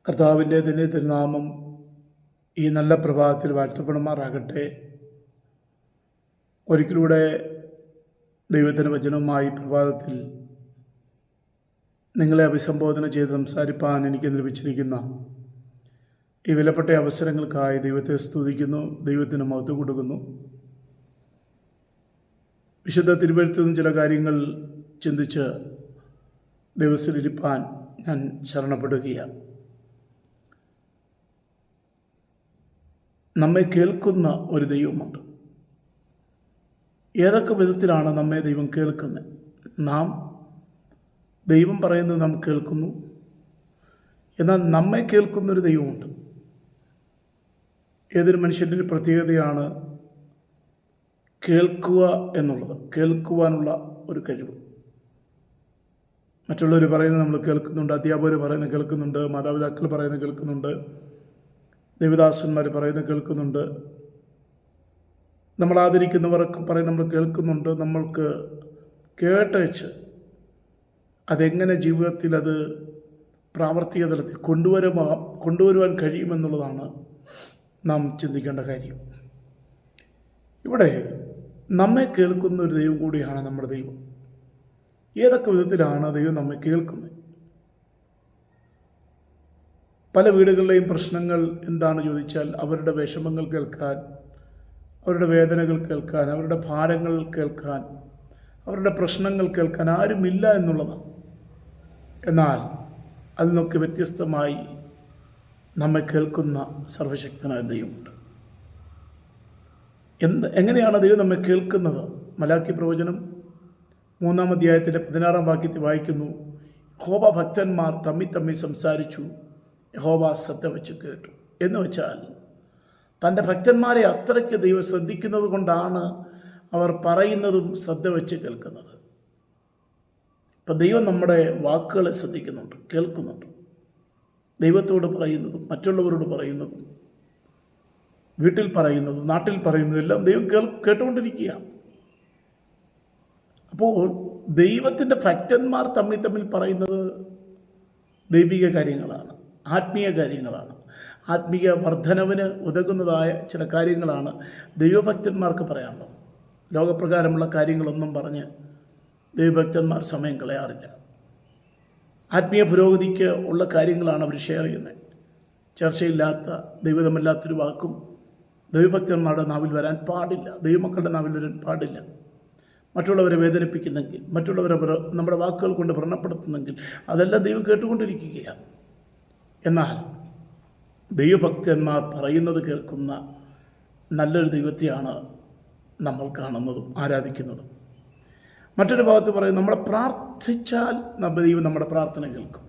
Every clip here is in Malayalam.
കർത്താവിൻ്റെ തിരുനാമം ഈ നല്ല പ്രഭാതത്തിൽ വാഴ്ത്തപ്പെടുമാറാകട്ടെ. ഒരിക്കലൂടെ ദൈവത്തിൻ്റെ വചനവുമായി പ്രഭാതത്തിൽ നിങ്ങളെ അഭിസംബോധന ചെയ്ത് സംസാരിപ്പാൻ എനിക്ക് ലഭിച്ചിരിക്കുന്ന ഈ വിലപ്പെട്ട അവസരങ്ങൾക്കായി ദൈവത്തെ സ്തുതിക്കുന്നു, ദൈവത്തിന് മഹത്വം കൊടുക്കുന്നു. വിശുദ്ധ തിരുവെഴുത്തിൽ നിന്നും ചില കാര്യങ്ങൾ ചിന്തിച്ച് ദൈവത്തിലിരിപ്പാൻ ഞാൻ ശരണപ്പെടുകയാണ്. നമ്മെ കേൾക്കുന്ന ഒരു ദൈവമുണ്ട്. ഏതൊക്കെ വിധത്തിലാണ് നമ്മെ ദൈവം കേൾക്കുന്നത്? നാം ദൈവം പറയുന്നത് നാം കേൾക്കുന്നു, എന്നാൽ നമ്മെ കേൾക്കുന്നൊരു ദൈവമുണ്ട്. ഏതൊരു മനുഷ്യൻ്റെ ഒരു പ്രത്യേകതയാണ് കേൾക്കുക എന്നുള്ളത്, കേൾക്കുവാനുള്ള ഒരു കഴിവ്. മറ്റുള്ളവർ പറയുന്നത് നമ്മൾ കേൾക്കുന്നുണ്ട്, അധ്യാപകർ പറയുന്നത് കേൾക്കുന്നുണ്ട്, മാതാപിതാക്കൾ പറയുന്നത് കേൾക്കുന്നുണ്ട്, ദേവദാസന്മാർ പറയുന്നത് കേൾക്കുന്നുണ്ട്, നമ്മൾ ആദരിക്കുന്നവർക്ക് പറയുന്നത് നമ്മൾ കേൾക്കുന്നുണ്ട്. നമ്മൾക്ക് കേട്ടയച്ച് അതെങ്ങനെ ജീവിതത്തിൽ അത് പ്രാവർത്തിക തലത്തിൽ കൊണ്ടുവരുവാൻ കഴിയുമെന്നുള്ളതാണ് നാം ചിന്തിക്കേണ്ട കാര്യം. ഇവിടെ നമ്മെ കേൾക്കുന്ന ഒരു ദൈവം കൂടിയാണ് നമ്മുടെ ദൈവം. ഏതൊക്കെ വിധത്തിലാണ് ദൈവം നമ്മെ കേൾക്കുന്നത്? പല വീടുകളിലെയും പ്രശ്നങ്ങൾ എന്താണ് ചോദിച്ചാൽ, അവരുടെ വിഷമങ്ങൾ കേൾക്കാൻ, അവരുടെ വേദനകൾ കേൾക്കാൻ, അവരുടെ ഭാരങ്ങൾ കേൾക്കാൻ, അവരുടെ പ്രശ്നങ്ങൾ കേൾക്കാൻ ആരുമില്ല എന്നുള്ളതാണ്. എന്നാൽ അതിൽ നിന്നൊക്കെ വ്യത്യസ്തമായി നമ്മെ കേൾക്കുന്ന സർവശക്തനായ ദൈവമുണ്ട്. എങ്ങനെയാണ് ദൈവം നമ്മെ കേൾക്കുന്നത്? മലാക്കി പ്രവചനം 3-ാം അധ്യായത്തിൻ്റെ 16-ാം വാക്യത്തിൽ വായിക്കുന്നു, യഹോവ ഭക്തന്മാർ തമ്മിൽ സംസാരിച്ചു, യഹോവ ശ്രദ്ധ വെച്ച് കേട്ടു. എന്ന് വെച്ചാൽ തൻ്റെ ഭക്തന്മാരെ അത്രയ്ക്ക് ദൈവം ശ്രദ്ധിക്കുന്നത് കൊണ്ടാണ് അവർ പറയുന്നതും ശ്രദ്ധ വെച്ച് കേൾക്കുന്നത്. ഇപ്പം ദൈവം നമ്മുടെ വാക്കുകളെ ശ്രദ്ധിക്കുന്നുണ്ട്, കേൾക്കുന്നുണ്ട്. ദൈവത്തോട് പറയുന്നതും മറ്റുള്ളവരോട് പറയുന്നതും വീട്ടിൽ പറയുന്നതും നാട്ടിൽ പറയുന്നതും എല്ലാം ദൈവം കേട്ടുകൊണ്ടിരിക്കുക. അപ്പോൾ ദൈവത്തിൻ്റെ ഭക്തന്മാർ തമ്മിൽ പറയുന്നത് ദൈവിക കാര്യങ്ങളാണ്, ആത്മീയ കാര്യങ്ങളാണ്, ആത്മീയ വർധനവിന് ഉതകുന്നതായ ചില കാര്യങ്ങളാണ് ദൈവഭക്തന്മാർക്ക് പറയാനുള്ളത്. ലോകപ്രകാരമുള്ള കാര്യങ്ങളൊന്നും പറഞ്ഞ് ദൈവഭക്തന്മാർ സമയം കളയാറില്ല. ആത്മീയ പുരോഗതിക്ക് ഉള്ള കാര്യങ്ങളാണ് അവർ ഷെയർ ചെയ്യുന്നത്. ചർച്ചയില്ലാത്ത, ദൈവതമില്ലാത്തൊരു വാക്കും ദൈവഭക്തന്മാരുടെ നാവിൽ വരാൻ പാടില്ല, ദൈവമക്കളുടെ നാവിൽ വരാൻ പാടില്ല. മറ്റുള്ളവരെ വേദനിപ്പിക്കുന്നെങ്കിൽ, മറ്റുള്ളവരെ നമ്മുടെ വാക്കുകൾ കൊണ്ട് വ്രണപ്പെടുത്തുന്നെങ്കിൽ അതെല്ലാം ദൈവം കേട്ടുകൊണ്ടിരിക്കുകയാണ്. എന്നാൽ ദൈവഭക്തന്മാർ പറയുന്നത് കേൾക്കുന്ന നല്ലൊരു ദൈവത്തെയാണ് നമ്മൾ കാണുന്നതും ആരാധിക്കുന്നതും. മറ്റൊരു ഭാഗത്ത് പറയും, നമ്മളെ പ്രാർത്ഥിച്ചാൽ ദൈവം നമ്മുടെ പ്രാർത്ഥന കേൾക്കും.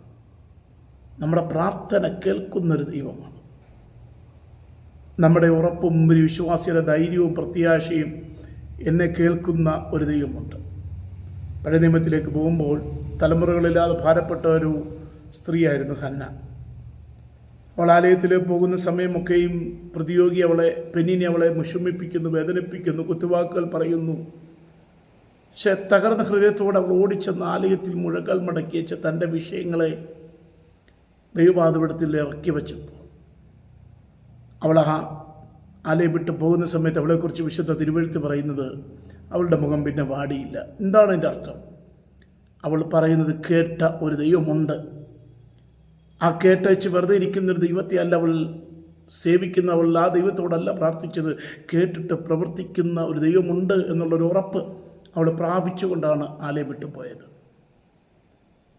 നമ്മുടെ പ്രാർത്ഥന കേൾക്കുന്നൊരു ദൈവമാണ്. നമ്മുടെ ഉറപ്പും വിശ്വാസിയുടെ ധൈര്യവും പ്രത്യാശയും എന്നെ കേൾക്കുന്ന ഒരു ദൈവമുണ്ട്. പഴയ നിയമത്തിലേക്ക് പോകുമ്പോൾ തലമുറകളില്ലാതെ ഭാരപ്പെട്ട ഒരു സ്ത്രീയായിരുന്നു ഹന്ന. അവൾ ആലയത്തിലേക്ക് പോകുന്ന സമയമൊക്കെയും പ്രതിയോഗി പെന്നിനെ അവളെ വിഷമിപ്പിക്കുന്നു, വേദനിപ്പിക്കുന്നു, കുത്തുവാക്കുകൾ പറയുന്നു. പക്ഷെ തകർന്ന ഹൃദയത്തോടെ അവൾ ഓടിച്ചെന്ന് ആലയത്തിൽ മുഴകൾ മടക്കി വെച്ച തൻ്റെ വിഷയങ്ങളെ ദൈവപാദപീഠത്തിൽ ഇറക്കി വെച്ചപ്പോൾ അവൾ ആലയം വിട്ട് പോകുന്ന സമയത്ത് അവളെക്കുറിച്ച് വിശുദ്ധ തിരുവെഴുത്ത് പറയുന്നത്, അവളുടെ മുഖം പിന്നെ വാടിയില്ല. എന്താണ് അതിൻ്റെ അർത്ഥം? അവൾ പറയുന്നത് കേട്ട ഒരു ദൈവമുണ്ട്. ആ കേട്ടയച്ച് വെറുതെ ഇരിക്കുന്നൊരു ദൈവത്തെ അല്ല അവൾ സേവിക്കുന്ന. അവൾ ആ ദൈവത്തോടല്ല പ്രാർത്ഥിച്ചത്, കേട്ടിട്ട് പ്രവർത്തിക്കുന്ന ഒരു ദൈവമുണ്ട് എന്നുള്ളൊരു ഉറപ്പ് അവൾ പ്രാപിച്ചുകൊണ്ടാണ് ആലയം വിട്ടു പോയത്.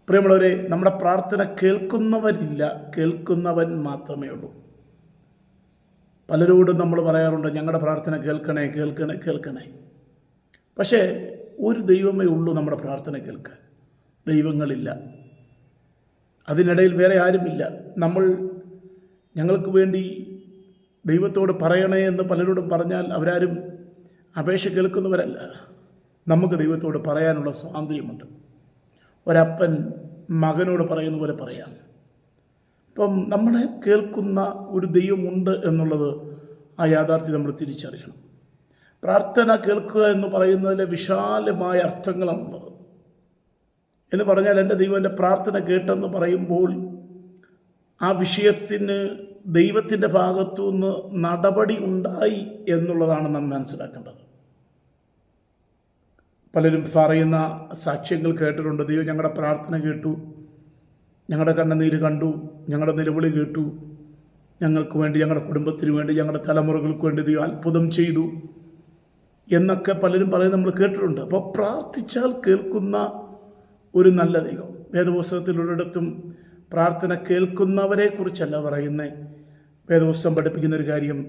പ്രിയമുള്ളവരെ, നമ്മുടെ പ്രാർത്ഥന കേൾക്കുന്നവരില്ല, കേൾക്കുന്നവൻ മാത്രമേ ഉള്ളൂ. പലരോടും നമ്മൾ പറയാറുണ്ട്, ഞങ്ങളുടെ പ്രാർത്ഥന കേൾക്കണേ കേൾക്കണേ കേൾക്കണേ. പക്ഷേ ഒരു ദൈവമേ ഉള്ളൂ നമ്മുടെ പ്രാർത്ഥന കേൾക്കാൻ, ദൈവങ്ങളില്ല. അതിനിടയിൽ വേറെ ആരുമില്ല. ഞങ്ങൾക്ക് വേണ്ടി ദൈവത്തോട് പറയണേ എന്ന് പലരോടും പറഞ്ഞാൽ അവരാരും അപേക്ഷ കേൾക്കുന്നവരല്ല. നമുക്ക് ദൈവത്തോട് പറയാനുള്ള സ്വാതന്ത്ര്യമുണ്ട്. ഒരപ്പൻ മകനോട് പറയുന്ന പോലെ പറയാം. അപ്പം നമ്മളെ കേൾക്കുന്ന ഒരു ദൈവമുണ്ട് എന്നുള്ളത്, ആ യാഥാർത്ഥ്യം നമ്മൾ തിരിച്ചറിയണം. പ്രാർത്ഥന കേൾക്കുക എന്ന് പറയുന്നതിലെ വിശാലമായ അർത്ഥങ്ങളാണുള്ളത്. എന്ന് പറഞ്ഞാൽ എൻ്റെ ദൈവം എൻ്റെ പ്രാർത്ഥന കേട്ടെന്ന് പറയുമ്പോൾ ആ വിഷയത്തിന് ദൈവത്തിൻ്റെ ഭാഗത്തുനിന്ന് നടപടി ഉണ്ടായി എന്നുള്ളതാണ് നാം മനസ്സിലാക്കേണ്ടത്. പലരും പറയുന്ന സാക്ഷ്യങ്ങൾ കേട്ടിട്ടുണ്ട്. ദൈവം ഞങ്ങളുടെ പ്രാർത്ഥന കേട്ടു, ഞങ്ങളുടെ കണ്ണുനീര് കണ്ടു, ഞങ്ങളുടെ നിലവിളി കേട്ടു, ഞങ്ങൾക്ക് വേണ്ടി, ഞങ്ങളുടെ കുടുംബത്തിന് വേണ്ടി, ഞങ്ങളുടെ തലമുറകൾക്ക് വേണ്ടി ദൈവം അത്ഭുതം ചെയ്തു എന്നൊക്കെ പലരും പറയുന്നത് നമ്മൾ കേട്ടിട്ടുണ്ട്. അപ്പോൾ പ്രാർത്ഥിച്ചാൽ കേൾക്കുന്ന ഒരു നല്ല ദൈവം. വേദപുസ്തകത്തിലൊരിടത്തും പ്രാർത്ഥന കേൾക്കുന്നവരെ കുറിച്ചല്ല പറയുന്നത്. വേദപുസ്തകം പഠിപ്പിക്കുന്ന ഒരു കാര്യം,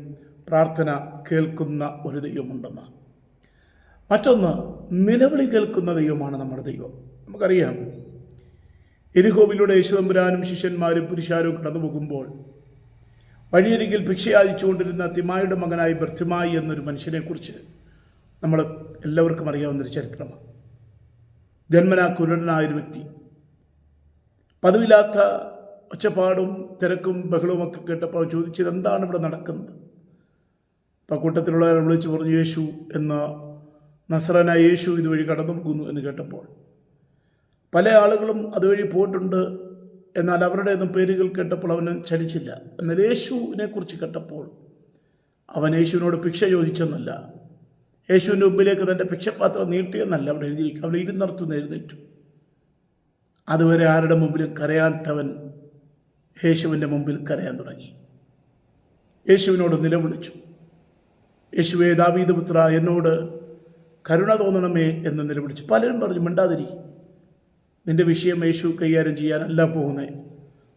പ്രാർത്ഥന കേൾക്കുന്ന ഒരു ദൈവമുണ്ടെന്ന്. മറ്റൊന്ന്, നിലവിളി കേൾക്കുന്ന ദൈവമാണ് നമ്മുടെ ദൈവം. നമുക്കറിയാം, എരിഹോവിലൂടെ യേശുതമ്പുരാനും ശിഷ്യന്മാരും പുരുഷാരും കടന്നു പോകുമ്പോൾ വഴിയരികിൽ ഭിക്ഷയാചിച്ചുകൊണ്ടിരുന്ന തിമായുടെ മകനായ ബർത്തിമായി എന്നൊരു മനുഷ്യനെക്കുറിച്ച് നമ്മൾ എല്ലാവർക്കും അറിയാവുന്നൊരു ചരിത്രമാണ്. ജന്മനാ കുരുടനായൊരു വ്യക്തി. പതിവില്ലാത്ത ഒച്ചപ്പാടും തിരക്കും ബഹളവുമൊക്കെ കേട്ടപ്പോൾ ചോദിച്ചത്, എന്താണ് ഇവിടെ നടക്കുന്നത്? അപ്പോൾ കൂട്ടത്തിലുള്ളവരെ വിളിച്ച് പറഞ്ഞു, യേശു എന്ന നസ്രായനായ യേശു ഇതുവഴി കടന്നു പോകുന്നു എന്ന് കേട്ടപ്പോൾ പല ആളുകളും അതുവഴി പോയിട്ടുണ്ട്. എന്നാൽ അവരുടെ ഒന്നും പേരുകൾ കേട്ടപ്പോൾ അവന് ചലിച്ചില്ല. എന്നാൽ യേശുവിനെ കുറിച്ച് കേട്ടപ്പോൾ അവൻ യേശുവിനോട് ഭിക്ഷ ചോദിച്ചെന്നല്ല, യേശുവിൻ്റെ മുമ്പിലേക്ക് തൻ്റെ ഭിക്ഷപാത്രം നീട്ടിയെന്നല്ല അവിടെ എഴുതിയിരിക്കും. അവൻ ഇരുന്നർത്തുനിന്ന് എഴുന്നേറ്റു. അതുവരെ ആരുടെ മുമ്പിലും കരയാത്തവൻ യേശുവിൻ്റെ മുമ്പിൽ കരയാൻ തുടങ്ങി. യേശുവിനോട് നിലവിളിച്ചു, യേശുവേ ദാവീദ് പുത്ര, എന്നോട് കരുണ തോന്നണമേ എന്ന് നിലവിളിച്ചു. പലരും പറഞ്ഞു, മിണ്ടാതിരി, നിൻ്റെ വിഷയം യേശു കൈകാര്യം ചെയ്യാനല്ല പോകുന്നത്.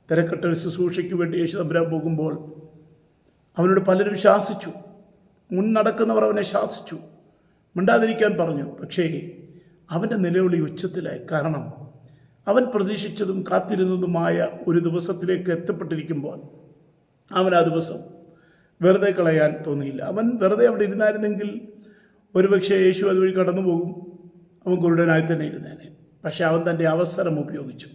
തിരക്കട്ട ഒരു ശുശ്രൂഷയ്ക്ക് വേണ്ടി യേശു തമ്പുരാൻ പോകുമ്പോൾ അവനോട് പലരും ശാസിച്ചു. നടക്കുന്നവർ അവനെ ശാസിച്ചു, മിണ്ടാതിരിക്കാൻ പറഞ്ഞു. പക്ഷേ അവൻ്റെ നിലവിളി ഉച്ചത്തിലായി. കാരണം അവൻ പ്രതീക്ഷിച്ചതും കാത്തിരുന്നതുമായ ഒരു ദിവസത്തിലേക്ക് എത്തപ്പെട്ടിരിക്കുമ്പോൾ അവൻ ആ ദിവസം വെറുതെ കളയാൻ തോന്നിയില്ല. അവൻ വെറുതെ അവിടെ ഇരുന്നായിരുന്നെങ്കിൽ ഒരുപക്ഷെ യേശു അതുവഴി കടന്നു പോകും, അവൻ കുരുടനായി തന്നെ ഇരുന്നേനെ. പക്ഷെ അവൻ തൻ്റെ അവസരം ഉപയോഗിച്ചു.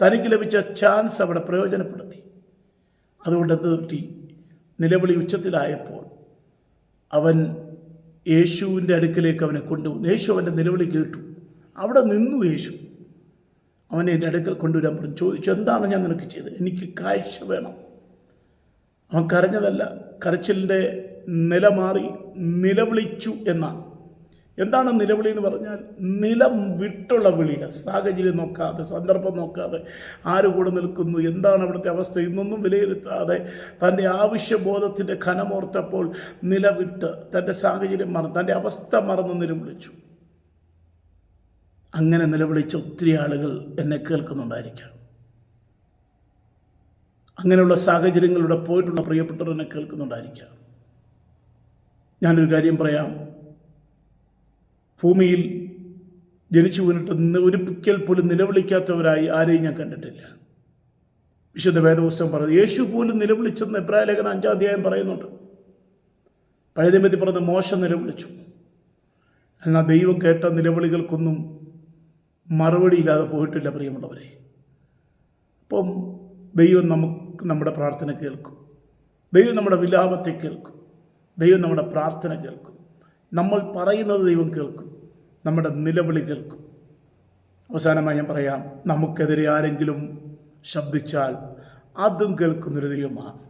തനിക്ക് ലഭിച്ച ചാൻസ് അവിടെ പ്രയോജനപ്പെടുത്തി. അതുകൊണ്ട് എന്ത് പറ്റി? നിലവിളി ഉച്ചത്തിലായപ്പോൾ അവൻ യേശുവിൻ്റെ അടുക്കലേക്ക് അവനെ കൊണ്ടുവന്നു. യേശു അവൻ്റെ നിലവിളി കേട്ടു. അവിടെ നിന്നു യേശു. അവനെ എൻ്റെ അടുക്കൽ കൊണ്ടുവരാൻ പറഞ്ഞു. ചോദിച്ചു, എന്താണ് ഞാൻ നിനക്ക് ചെയ്തത്? എനിക്ക് കാഴ്ച വേണം. അവൻ കരഞ്ഞതല്ല, കരച്ചിലിൻ്റെ നില മാറി നിലവിളിച്ചു എന്നാണ്. എന്താണ് നിലവിളി എന്ന് പറഞ്ഞാൽ? നിലം വിട്ടുള്ള വിളിയ, സാഹചര്യം നോക്കാതെ, സന്ദർഭം നോക്കാതെ, ആര് കൂടെ നിൽക്കുന്നു, എന്താണ് അവിടുത്തെ അവസ്ഥ, ഇന്നൊന്നും വിലയിരുത്താതെ തൻ്റെ ആവശ്യബോധത്തിൻ്റെ ഘനമോർത്തപ്പോൾ നിലവിട്ട് തൻ്റെ സാഹചര്യം മറന്ന്, തൻ്റെ അവസ്ഥ മറന്ന് നിലവിളിച്ചു. അങ്ങനെ നിലവിളിച്ച ഒത്തിരി ആളുകൾ എന്നെ കേൾക്കുന്നുണ്ടായിരിക്കാം. അങ്ങനെയുള്ള സാഹചര്യങ്ങളിലൂടെ പോയിട്ടുള്ള പ്രിയപ്പെട്ടവർ എന്നെ കേൾക്കുന്നുണ്ടായിരിക്കാം. ഞാനൊരു കാര്യം പറയാം. ഭൂമിയിൽ ജനിച്ചു വീണിട്ട് ഒരിക്കൽ പോലും നിലവിളിക്കാത്തവരായി ആരെയും ഞാൻ കണ്ടിട്ടില്ല. വിശുദ്ധ വേദപുസ്തകം പറയുന്നത് യേശു പോലും നിലവിളിച്ചെന്ന് എബ്രായ ലേഖനം 5-ാം അധ്യായം പറയുന്നുണ്ട്. പഴയ നിയമത്തിൽ പറഞ്ഞ മോശ നിലവിളിച്ചു. എന്നാൽ ദൈവം കേട്ട നിലവിളികൾക്കൊന്നും മറുപടിയില്ലാതെ പോയിട്ടില്ല പ്രിയമുള്ളവരെ. അപ്പം ദൈവം നമ്മുടെ പ്രാർത്ഥന കേൾക്കും. ദൈവം നമ്മുടെ വിലാപത്തെ കേൾക്കും. ദൈവം നമ്മുടെ പ്രാർത്ഥന കേൾക്കും. നമ്മൾ പറയുന്നത് ദൈവം കേൾക്കും. നമ്മുടെ നിലവിളി കേൾക്കും. അവസാനമായി ഞാൻ പറയാം, നമുക്കെതിരെ ആരെങ്കിലും ശബ്ദിച്ചാൽ അതും കേൾക്കുന്നൊരു ദൈവമാണ്.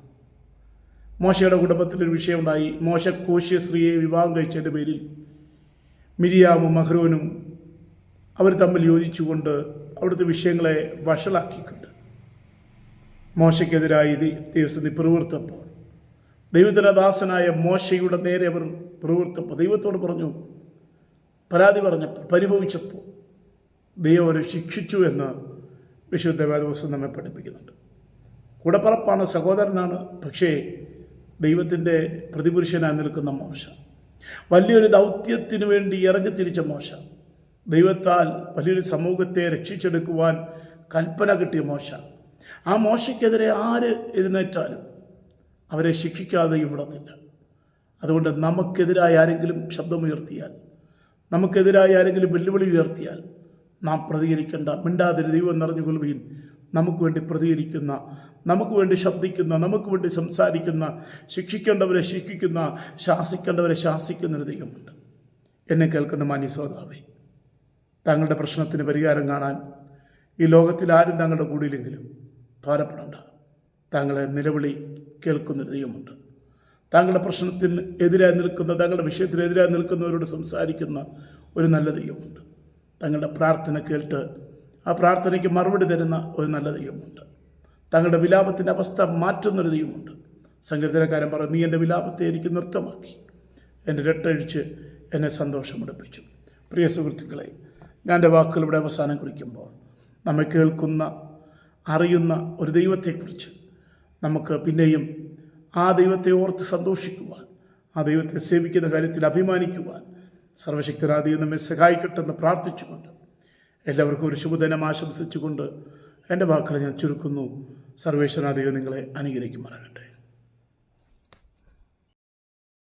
മോശയുടെ കുടുംബത്തിലൊരു വിഷയമുണ്ടായി. മോശ കോശ്യ സ്ത്രീയെ വിവാഹം കഴിച്ചതിൻ്റെ പേരിൽ മിരിയാമും അഹ്റോനും അവർ തമ്മിൽ യോജിച്ചുകൊണ്ട് അവിടുത്തെ വിഷയങ്ങളെ വഷളാക്കിക്കൊണ്ട് മോശയ്ക്കെതിരായി ദൈവസ്ഥിതി പിറുവിറുത്തപ്പോൾ, ദൈവത്തിൻ്റെ ദാസനായ മോശയുടെ നേരെ അവർ പിറുവിറുത്തപ്പോൾ ദൈവത്തോട് പറഞ്ഞു, പരാതി പറഞ്ഞപ്പോൾ, പരിഭവിച്ചപ്പോൾ ദൈവം അവരെ ശിക്ഷിച്ചു എന്ന് വിശുദ്ധ വേദപുസ്തകം നമ്മെ പഠിപ്പിക്കുന്നുണ്ട്. കൂടപ്പറപ്പാണ്, സഹോദരനാണ്. പക്ഷേ ദൈവത്തിൻ്റെ പ്രതിപുരുഷനായി നിൽക്കുന്ന മോശ, വലിയൊരു ദൗത്യത്തിന് വേണ്ടി ഇറങ്ങിത്തിരിച്ച മോശ, ദൈവത്താൽ വലിയൊരു സമൂഹത്തെ രക്ഷിച്ചെടുക്കുവാൻ കൽപ്പന കിട്ടിയ മോശ, ആ മോശയ്ക്കെതിരെ ആര് എഴുന്നേറ്റാലും അവരെ ശിക്ഷിക്കാതെയും വിടത്തില്ല. അതുകൊണ്ട് നമുക്കെതിരായി ആരെങ്കിലും ശബ്ദമുയർത്തിയാൽ, നമുക്കെതിരായി ആരെങ്കിലും വെല്ലുവിളി ഉയർത്തിയാൽ നാം പ്രതികരിക്കേണ്ട, മിണ്ടാതിരി, ദൈവം നിറഞ്ഞുകൊള്ളുകയും നമുക്ക് വേണ്ടി പ്രതികരിക്കുന്ന, നമുക്ക് വേണ്ടി ശബ്ദിക്കുന്ന, നമുക്ക് വേണ്ടി സംസാരിക്കുന്ന, ശിക്ഷിക്കേണ്ടവരെ ശിക്ഷിക്കുന്ന, ശാസിക്കേണ്ടവരെ ശാസിക്കുന്നൊരു ദൈവമുണ്ട്. എന്നെ കേൾക്കുന്ന മാന്യ സഹോദരനേ, താങ്കളുടെ പ്രശ്നത്തിന് പരിഹാരം കാണാൻ ഈ ലോകത്തിൽ ആരും താങ്കളുടെ കൂടെയില്ലെങ്കിലും ഭാരപ്പെടേണ്ട. താങ്കളെ നിലവിളി കേൾക്കുന്നൊരു ദൈവമുണ്ട്. താങ്കളുടെ പ്രശ്നത്തിന് എതിരായി നിൽക്കുന്ന, താങ്കളുടെ വിഷയത്തിനെതിരായി നിൽക്കുന്നവരോട് സംസാരിക്കുന്ന ഒരു നല്ല ദൈവമുണ്ട്. താങ്കളുടെ പ്രാർത്ഥന കേട്ട് ആ പ്രാർത്ഥനയ്ക്ക് മറുപടി തരുന്ന ഒരു നല്ല ദൈവമുണ്ട്. താങ്കളുടെ വിലാപത്തിൻ്റെ അവസ്ഥ മാറ്റുന്നൊരു ദൈവമുണ്ട്. സങ്കീർത്തനക്കാരൻ പറയും, നീ എൻ്റെ വിലാപത്തെ എനിക്ക് നൃത്തമാക്കി, എൻ്റെ രട്ടഴിച്ച് എന്നെ സന്തോഷമെടുപ്പിച്ചു. പ്രിയ സുഹൃത്തുക്കളെ, ഞാൻ എൻ്റെ വാക്കുകൾ ഇവിടെ അവസാനം കുറിക്കുമ്പോൾ നമ്മെ കേൾക്കുന്ന, അറിയുന്ന ഒരു ദൈവത്തെക്കുറിച്ച് നമുക്ക് പിന്നെയും ആ ദൈവത്തെ ഓർത്ത് സന്തോഷിക്കുവാൻ, ആ ദൈവത്തെ സേവിക്കുന്ന കാര്യത്തിൽ അഭിമാനിക്കുവാൻ സർവശക്തനായ ദൈവം നമ്മെ സഹായിക്കട്ടെന്ന് പ്രാർത്ഥിച്ചുകൊണ്ട് എല്ലാവർക്കും ഒരു ശുഭദിനം ആശംസിച്ചുകൊണ്ട് എൻ്റെ വാക്കുകളെ ഞാൻ ചുരുക്കുന്നു. സർവേശ്വരനായ ദൈവം നിങ്ങളെ അനുഗ്രഹിക്കുമാറാകട്ടെ.